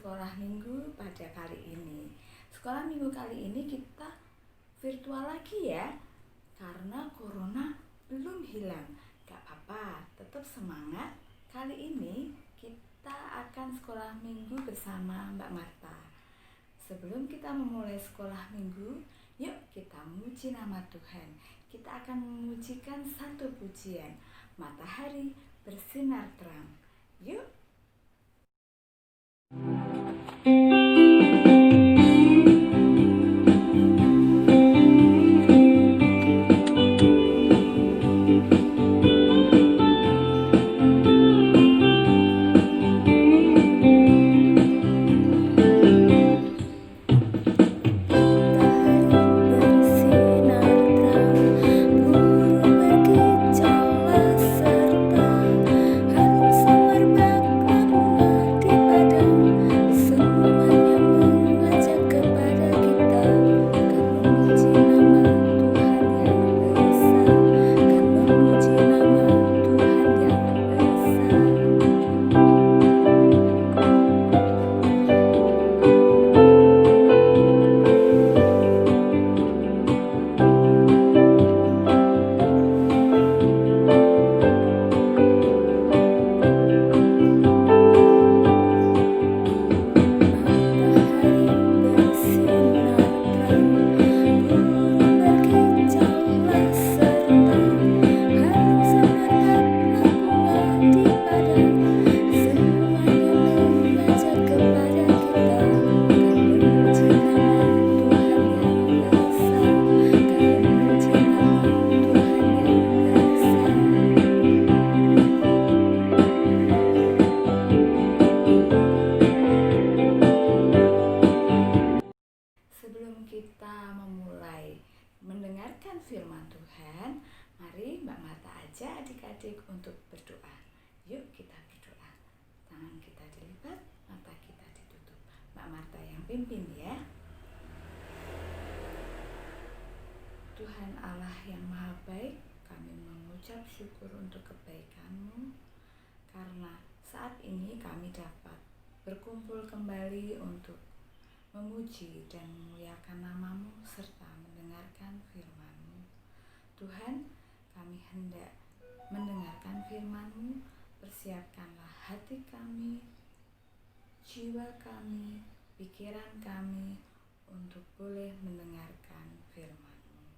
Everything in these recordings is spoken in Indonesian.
sekolah minggu pada kali ini. Sekolah minggu kali ini kita virtual lagi ya, karena corona belum hilang. Gak apa-apa, tetap semangat. Kali ini kita akan sekolah minggu bersama Mbak Marta. Sebelum kita memulai sekolah minggu, yuk kita muji nama Tuhan. Kita akan memujikan satu pujian, matahari bersinar terang. Yuk. Kita memulai mendengarkan firman Tuhan, mari Mbak Marta aja adik-adik untuk berdoa. Yuk kita berdoa. Tangan kita dilipat, mata kita ditutup. Mbak Marta yang pimpin ya. Tuhan Allah yang maha baik, kami mengucap syukur untuk kebaikan-Mu, karena saat ini kami dapat berkumpul kembali untuk memuji dan memuliakan nama-Mu serta mendengarkan firman-Mu. Tuhan, kami hendak mendengarkan firman-Mu, persiapkanlah hati kami, jiwa kami, pikiran kami untuk boleh mendengarkan firman-Mu.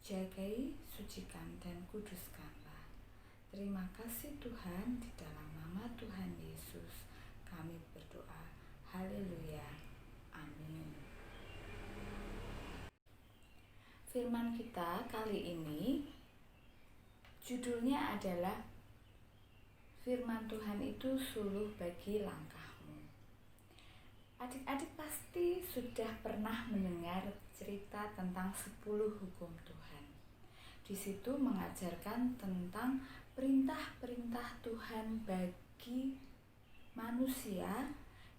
Jagai, sucikan dan kuduskanlah. Terima kasih Tuhan, di dalam nama Tuhan Yesus kami berdoa. Haleluya. Amin. Firman kita kali ini judulnya adalah Firman Tuhan itu suluh bagi langkahmu. Adik-adik pasti sudah pernah mendengar cerita tentang 10 hukum Tuhan. Di situ mengajarkan tentang perintah-perintah Tuhan bagi manusia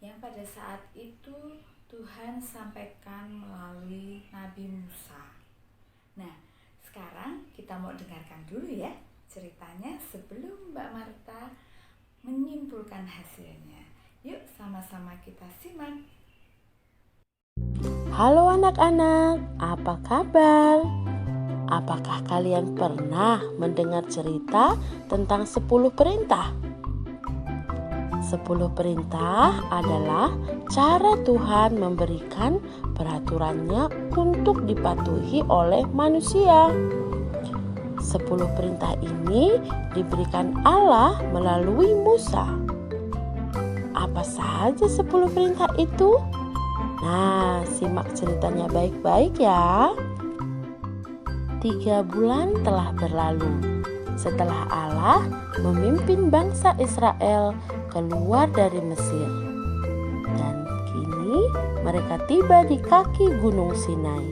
yang pada saat itu Tuhan sampaikan melalui Nabi Musa. Nah, sekarang kita mau dengarkan dulu ya ceritanya sebelum Mbak Marta menyimpulkan hasilnya. Yuk sama-sama kita simak. Halo anak-anak, apa kabar? Apakah kalian pernah mendengar cerita tentang 10 perintah? 10 perintah adalah cara Tuhan memberikan peraturannya untuk dipatuhi oleh manusia. 10 perintah ini diberikan Allah melalui Musa. Apa saja 10 perintah itu? Nah, simak ceritanya baik-baik ya. 3 bulan telah berlalu setelah Allah memimpin bangsa Israel keluar dari Mesir. Dan kini mereka tiba di kaki Gunung Sinai,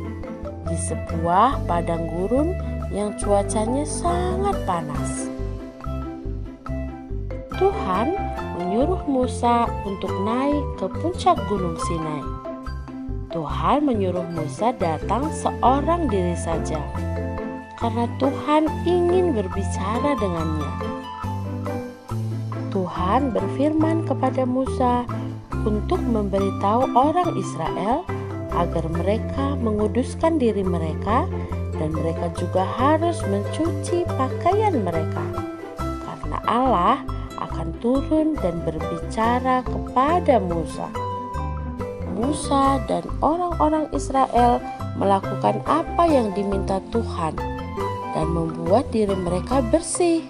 di sebuah padang gurun yang cuacanya sangat panas. Tuhan menyuruh Musa untuk naik ke puncak Gunung Sinai. Tuhan menyuruh Musa datang seorang diri saja, karena Tuhan ingin berbicara dengannya. Tuhan berfirman kepada Musa untuk memberitahu orang Israel agar mereka menguduskan diri mereka, dan mereka juga harus mencuci pakaian mereka, karena Allah akan turun dan berbicara kepada Musa. Musa dan orang-orang Israel melakukan apa yang diminta Tuhan dan membuat diri mereka bersih.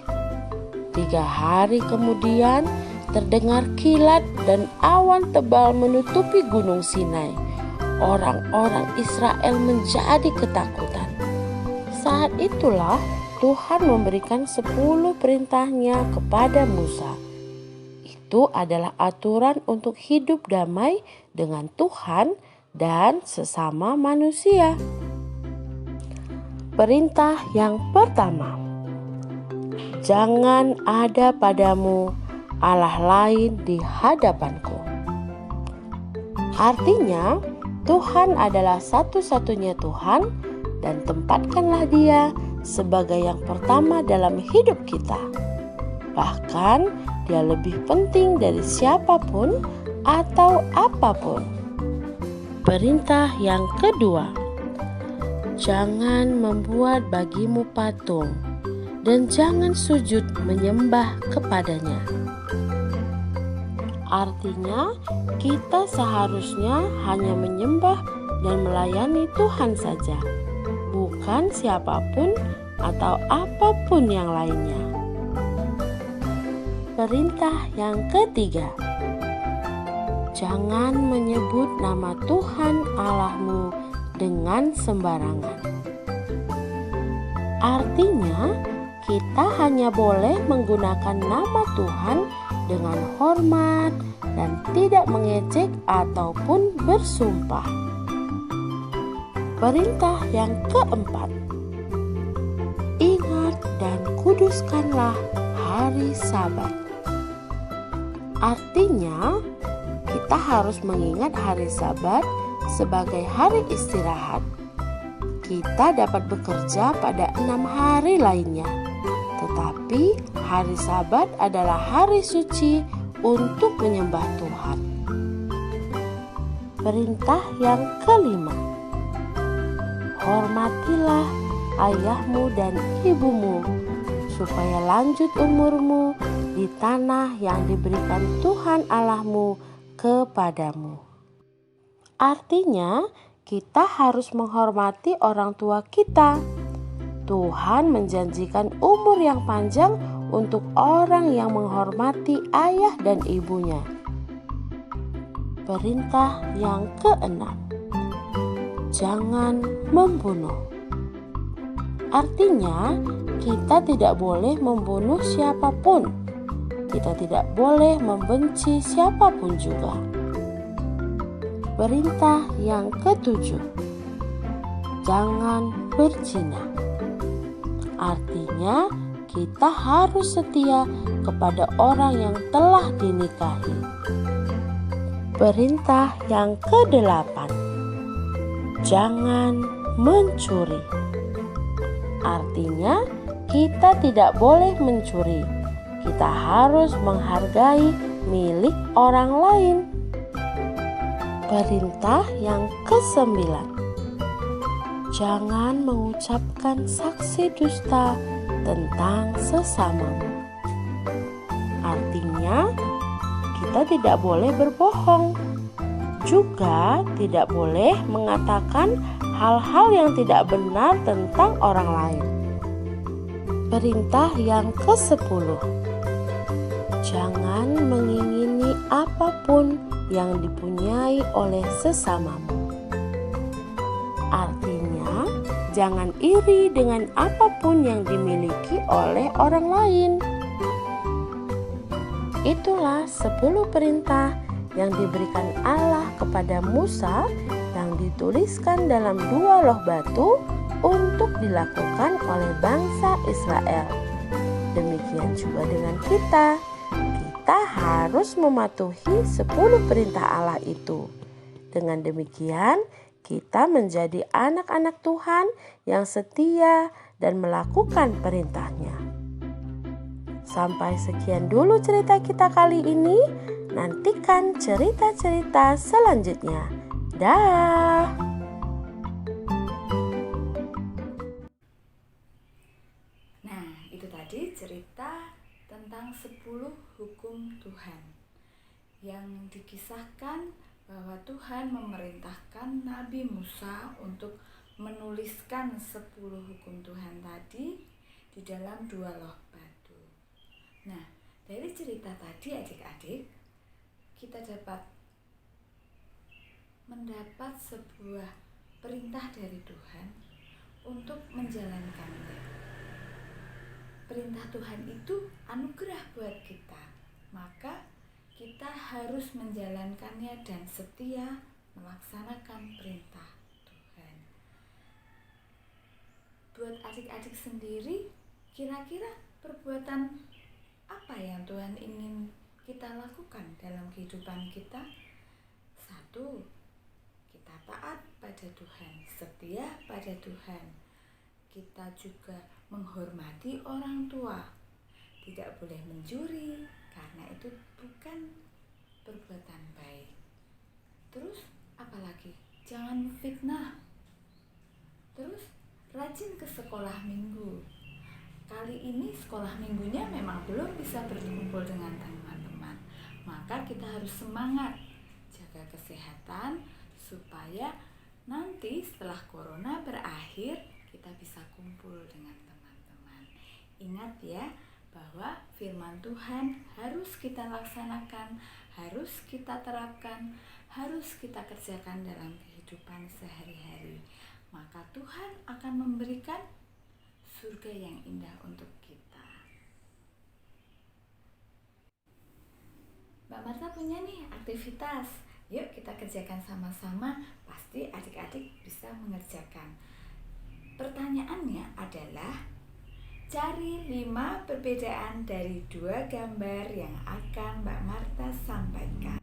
3 hari kemudian terdengar kilat dan awan tebal menutupi Gunung Sinai. Orang-orang Israel menjadi ketakutan. Saat itulah Tuhan memberikan 10 perintahnya kepada Musa. Itu adalah aturan untuk hidup damai dengan Tuhan dan sesama manusia. Perintah yang pertama, jangan ada padamu Allah lain di hadapanku. Artinya, Tuhan adalah satu-satunya Tuhan, dan tempatkanlah Dia sebagai yang pertama dalam hidup kita. Bahkan Dia lebih penting dari siapapun atau apapun. Perintah yang kedua, jangan membuat bagimu patung dan jangan sujud menyembah kepadanya. Artinya, kita seharusnya hanya menyembah dan melayani Tuhan saja, bukan siapapun atau apapun yang lainnya. Perintah yang ketiga, jangan menyebut nama Tuhan Allahmu dengan sembarangan. Artinya, kita hanya boleh menggunakan nama Tuhan dengan hormat dan tidak mengejek ataupun bersumpah. Perintah yang keempat, ingat dan kuduskanlah hari Sabat. Artinya, kita harus mengingat hari Sabat sebagai hari istirahat. Kita dapat bekerja pada 6 hari lainnya, tetapi hari Sabat adalah hari suci untuk menyembah Tuhan. Perintah yang kelima, hormatilah ayahmu dan ibumu, supaya lanjut umurmu di tanah yang diberikan Tuhan Allahmu kepadamu. Artinya, kita harus menghormati orang tua kita. Tuhan menjanjikan umur yang panjang untuk orang yang menghormati ayah dan ibunya. Perintah yang keenam, jangan membunuh. Artinya, kita tidak boleh membunuh siapapun. Kita tidak boleh membenci siapapun juga. Perintah yang ketujuh, jangan berzina. Artinya, kita harus setia kepada orang yang telah dinikahi. Perintah yang kedelapan, jangan mencuri. Artinya, kita tidak boleh mencuri. Kita harus menghargai milik orang lain. Perintah yang kesembilan, jangan mengucapkan saksi dusta tentang sesamamu. Artinya, kita tidak boleh berbohong. Juga tidak boleh mengatakan hal-hal yang tidak benar tentang orang lain. Perintah yang ke-10, jangan mengingini apapun yang dipunyai oleh sesamamu. Artinya, jangan iri dengan apapun yang dimiliki oleh orang lain. Itulah 10 perintah yang diberikan Allah kepada Musa yang dituliskan dalam 2 loh batu untuk dilakukan oleh bangsa Israel. Demikian juga dengan kita. Kita harus mematuhi 10 perintah Allah itu. Dengan demikian, kita menjadi anak-anak Tuhan yang setia dan melakukan perintahnya. Sampai sekian dulu cerita kita kali ini. Nantikan cerita-cerita selanjutnya. Dah. Nah, itu tadi cerita tentang 10 hukum Tuhan yang dikisahkan bahwa Tuhan memerintahkan Nabi Musa untuk menuliskan 10 hukum Tuhan tadi di dalam 2 loh batu. Nah, dari cerita tadi adik-adik, kita dapat mendapat sebuah perintah dari Tuhan untuk menjalankannya. Perintah Tuhan itu anugerah buat kita, maka kita harus menjalankannya dan setia melaksanakan perintah Tuhan. Buat adik-adik sendiri, kira-kira perbuatan apa yang Tuhan ingin kita lakukan dalam kehidupan kita? 1. Kita taat pada Tuhan, setia pada Tuhan. Kita juga menghormati orang tua. Tidak boleh mencuri, karena itu bukan perbuatan baik. Terus apalagi? Jangan fitnah. Terus rajin ke sekolah minggu. Kali ini sekolah minggunya memang belum bisa berkumpul dengan teman-teman. Maka kita harus semangat jaga kesehatan supaya nanti setelah corona berakhir kita bisa kumpul dengan teman-teman. Ingat ya, bahwa firman Tuhan harus kita laksanakan, harus kita terapkan, harus kita kerjakan dalam kehidupan sehari-hari. Maka Tuhan akan memberikan surga yang indah untuk kita. Mbak Marta punya nih aktivitas. Yuk kita kerjakan sama-sama, pasti adik-adik bisa mengerjakan. Pertanyaannya adalah, cari 5 perbedaan dari 2 gambar yang akan Mbak Marta sampaikan.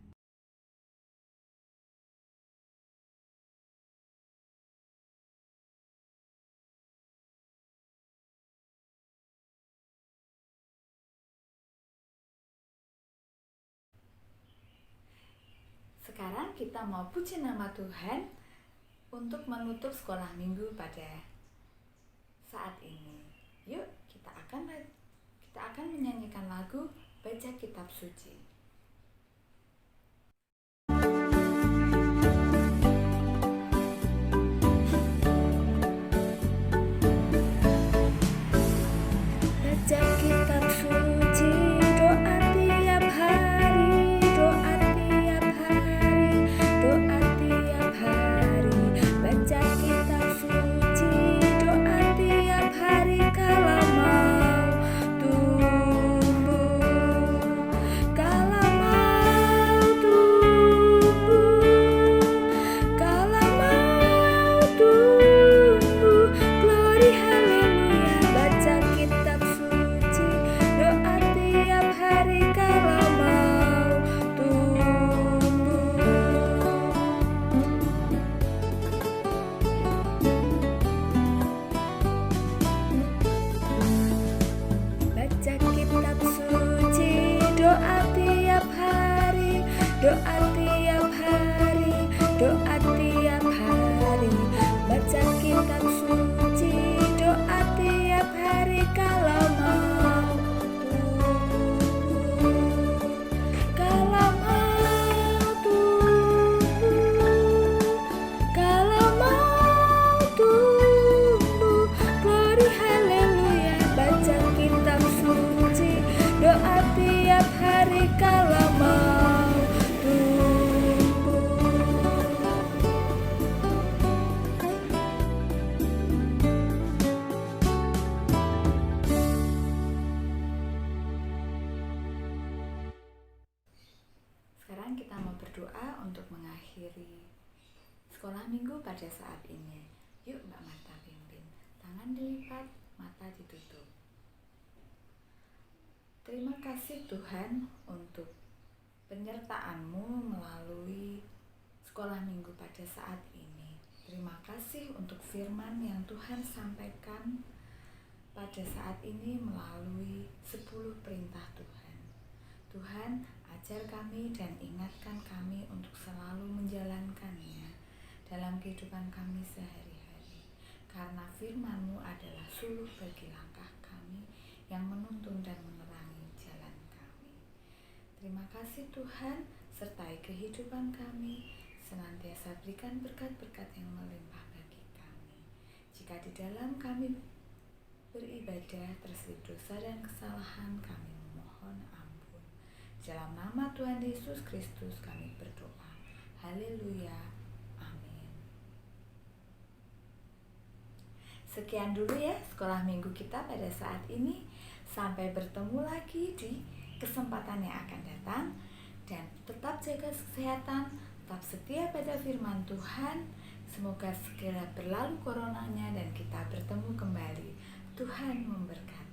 Sekarang kita mau puji nama Tuhan untuk menutup sekolah minggu pada saat ini. Yuk kita akan menyanyikan lagu Baca Kitab Suci. Baca kitab suci, doa tiap hari, doa tiap hari, doa tiap hari. Baca kitab suci, doa tiap hari kalau mau tumbuh, kalau mau tumbuh, kalau mau tumbuh. Glory haleluya. Baca kitab suci, doa tiap hari kalau mau tumbuh. Baca kitab suci, doa tiap hari, doa tiap hari, doa tiap hari. Baca kitab suci, doa tiap hari kalau mau tumbuh, kalau mau tumbuh, kalau mau tumbuh. Glory haleluya. Baca kitab suci, doa tiap hari kalau mau tumbuh. Sekarang kita mau berdoa untuk mengakhiri sekolah minggu pada saat ini. Yuk Mbak Marta pimpin. Tangan dilipat, mata ditutup. Terima kasih Tuhan untuk penyertaan-Mu melalui sekolah minggu pada saat ini. Terima kasih untuk firman yang Tuhan sampaikan pada saat ini melalui 10 perintah Tuhan. Tuhan, ajar kami dan ingatkan kami untuk selalu menjalankannya dalam kehidupan kami sehari-hari. Karena firman-Mu adalah suluh bagi langkah kami yang menuntun dan menerangi jalan kami. Terima kasih Tuhan, sertai kehidupan kami, senantiasa berikan berkat-berkat yang melimpah bagi kami. Jika di dalam kami beribadah terselip dosa dan kesalahan, kami memohon ampun. Dalam nama Tuhan Yesus Kristus kami berdoa. Haleluya. Amin. Sekian dulu ya sekolah minggu kita pada saat ini. Sampai bertemu lagi di kesempatan yang akan datang. Dan tetap jaga kesehatan, tetap setia pada firman Tuhan. Semoga segera berlalu coronanya dan kita bertemu kembali. Tuhan memberkati.